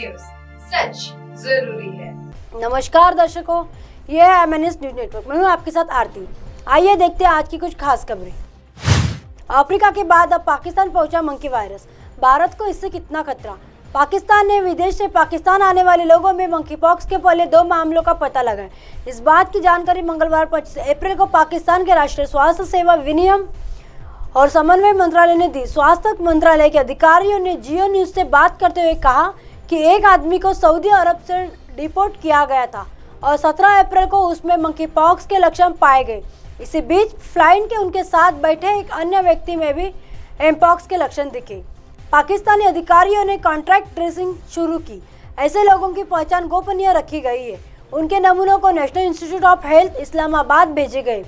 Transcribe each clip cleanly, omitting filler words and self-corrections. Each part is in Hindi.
न्यूज, सच जरूरी है। नमस्कार दर्शकों, ये है MNS न्यूज नेटवर्क। मैं हूँ आपके साथ आरती। आइए देखते हैं आज की कुछ खास खबरें। अफ्रीका के बाद अब पाकिस्तान पहुंचा मंकी वायरस। भारत को इससे कितना खतरा? पाकिस्तान ने विदेश से पाकिस्तान आने वाले लोगों में मंकी पॉक्स के पहले 2 मामलों का पता लगाया। इस बात की जानकारी मंगलवार 25 अप्रैल को पाकिस्तान के राष्ट्रीय स्वास्थ्य सेवा विनियम और समन्वय मंत्रालय ने दी। स्वास्थ्य मंत्रालय के अधिकारियों ने जियो न्यूज से बात करते हुए कहा कि एक आदमी को सऊदी अरब से डिपोर्ट किया गया था और 17 अप्रैल को उसमें मंकी पॉक्स के लक्षण पाए गए। इसी बीच फ्लाइट के उनके साथ बैठे एक अन्य व्यक्ति में भी एमपॉक्स के लक्षण दिखे। पाकिस्तानी अधिकारियों ने कॉन्ट्रैक्ट ट्रेसिंग शुरू की। ऐसे लोगों की पहचान गोपनीय रखी गई है। उनके नमूनों को national institute of health Islamabad भेजे गए।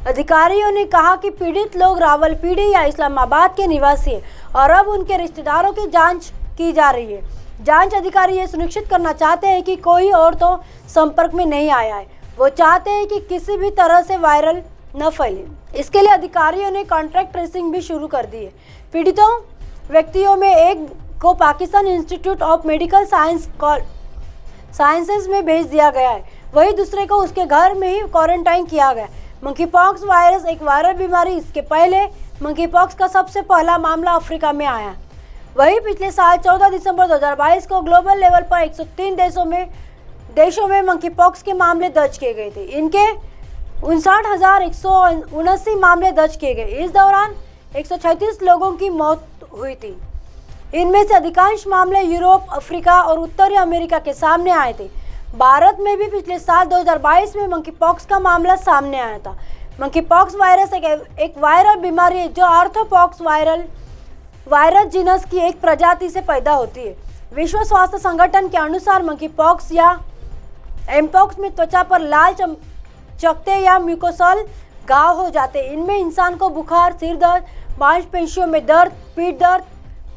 अधिकारियों ने कहा कि पीड़ित लोग रावलपिंडी या इस्लामाबाद के निवासी हैं और अब उनके रिश्तेदारों की जांच की जा रही है। जांच अधिकारी ये सुनिश्चित करना चाहते हैं कि कोई और तो संपर्क में नहीं आया है। वो चाहते हैं कि किसी भी तरह से वायरल न फैले। इसके लिए अधिकारियों ने कॉन्ट्रैक्ट ट्रेसिंग भी शुरू कर दी है। पीड़ितों व्यक्तियों में एक को Pakistan institute of medical sciences में भेज दिया गया है, वहीं दूसरे को उसके घर में ही क्वारंटाइन किया गया। मंकी पॉक्स वायरस एक वायरल बीमारी। इसके पहले मंकी पॉक्स का सबसे पहला मामला अफ्रीका में आया। वहीं पिछले साल 14 दिसंबर 2022 को ग्लोबल लेवल पर 103 देशों में मंकी पॉक्स के मामले दर्ज किए गए थे। इनके 59,179 मामले दर्ज किए गए। इस दौरान 136 लोगों की मौत हुई थी। इनमें से अधिकांश मामले यूरोप, अफ्रीका और उत्तरी अमेरिका के सामने आए थे। भारत में भी पिछले साल 2022 में मंकी पॉक्स का मामला सामने आया था। मंकी पॉक्स वायरस एक वायरल बीमारी है जो आर्थ्रोपॉक्स वायरस जीनस की एक प्रजाति से पैदा होती है। विश्व स्वास्थ्य संगठन के अनुसार मंकी पॉक्स या एमपॉक्स में त्वचा पर लाल चकत्ते या म्यूकोसल घाव हो जाते हैं। इनमें इंसान को बुखार, सिर दर्द, मांसपेशियों में दर्द, पीठ दर्द,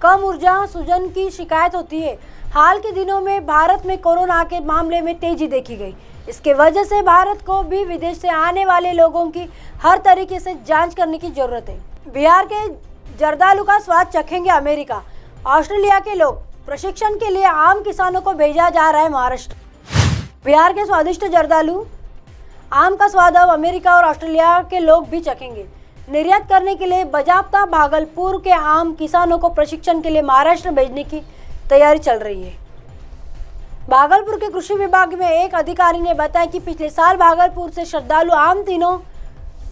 कम ऊर्जा, सूजन की शिकायत होती है। हाल के दिनों में भारत में कोरोना के मामले में तेजी देखी गई। इसके वजह से भारत को भी विदेश से आने वाले लोगों की हर तरीके से जांच करने की जरूरत है। बिहार के जर्दालू का स्वाद चखेंगे अमेरिका। ऑस्ट्रेलिया के लोग प्रशिक्षण के लिए आम किसानों को भेजा जा रहा है महाराष्ट्र। बिहार के स्वादिष्ट जर्दालू आम का स्वाद अब अमेरिका और ऑस्ट्रेलिया के लोग भी चखेंगे। निर्यात करने के लिए बाजाप्ता भागलपुर के आम किसानों को प्रशिक्षण के लिए महाराष्ट्र भेजने की तैयारी चल रही है। भागलपुर के कृषि विभाग में एक अधिकारी ने बताया कि पिछले साल भागलपुर से श्रद्धालु आम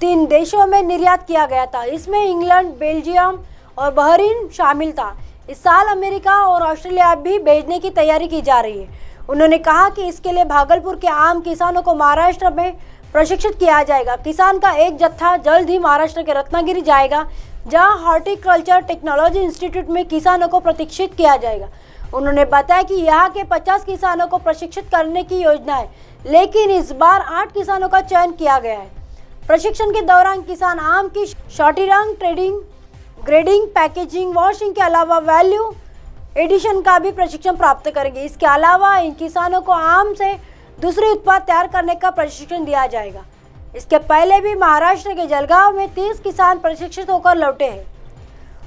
तीन देशों में निर्यात किया गया था। इसमें इंग्लैंड, बेल्जियम और बहरीन शामिल था। इस साल अमेरिका और ऑस्ट्रेलिया भी भेजने की तैयारी की जा रही है। उन्होंने कहा कि इसके लिए भागलपुर के आम किसानों को महाराष्ट्र में प्रशिक्षित किया जाएगा। किसान का एक जत्था जल्द ही महाराष्ट्र के रत्नागिरी जाएगा, जहां हॉर्टिकल्चर टेक्नोलॉजी इंस्टीट्यूट में किसानों को प्रशिक्षित किया जाएगा। उन्होंने बताया कि यहाँ के 50 किसानों को प्रशिक्षित करने की योजना है, लेकिन इस बार 8 किसानों का चयन किया गया है। प्रशिक्षण के दौरान किसान आम की sorting, trading, grading, packaging, washing के अलावा वैल्यू एडिशन का भी प्रशिक्षण प्राप्त करेंगे। इसके अलावा इन किसानों को आम से दूसरे उत्पाद तैयार करने का प्रशिक्षण दिया जाएगा। इसके पहले भी महाराष्ट्र के जलगांव में 30 किसान प्रशिक्षित होकर लौटे हैं।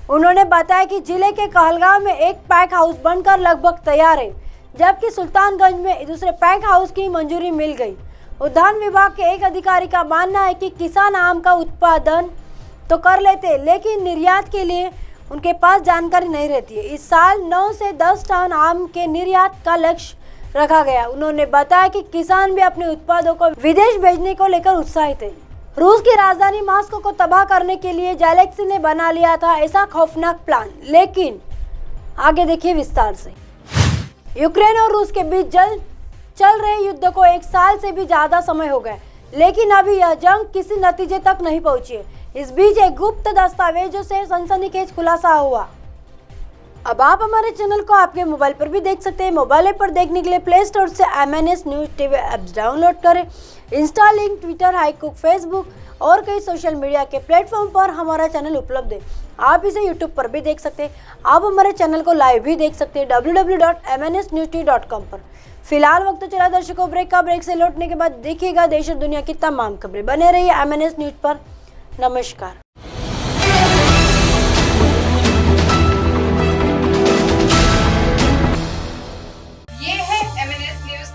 उन्होंने बताया कि जिले के कहलगांव में एक पैक हाउस बनकर लगभग तैयार है, जबकि सुल्तानगंज में दूसरे पैक हाउस की मंजूरी मिल गई। उद्यान विभाग के एक अधिकारी का मानना है कि किसान आम का उत्पादन तो कर लेते, लेकिन निर्यात के लिए उनके पास जानकारी नहीं रहती है। इस साल 9 से 10 टन आम के निर्यात का लक्ष्य रखा गया। उन्होंने बताया कि किसान भी अपने उत्पादों को विदेश भेजने को लेकर उत्साहित है। रूस की राजधानी मॉस्को को तबाह करने के लिए जेलेंस्की ने बना लिया था ऐसा खौफनाक प्लान, लेकिन आगे देखिए विस्तार से। यूक्रेन और रूस के बीच चल रहे युद्ध को 1 साल से भी ज्यादा समय हो गया, लेकिन अभी यह जंग किसी नतीजे तक नहीं पहुंची है। इस बीच एक गुप्त दस्तावेजों से सनसनीखेज खुलासा हुआ। अब आप हमारे चैनल को आपके मोबाइल पर भी देख सकते हैं। मोबाइल ऐप पर देखने के लिए प्ले स्टोर से MNS news TV apps download करें। इंस्टा, लिंक, ट्विटर, हाईकुक, फेसबुक और कई सोशल मीडिया के प्लेटफॉर्म पर हमारा चैनल उपलब्ध है। आप इसे यूट्यूब पर भी देख सकते हैं। आप हमारे चैनल को लाइव भी देख सकते हैं www.mnsnewstv.com पर। फिलहाल वक्त तो चला दर्शकों ब्रेक का। ब्रेक से लौटने के बाद देखिएगा देश और दुनिया की तमाम खबरें। बने रहिए MNS न्यूज पर। नमस्कार।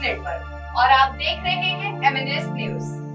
नेटवर्क और आप देख रहे हैं MNS न्यूज।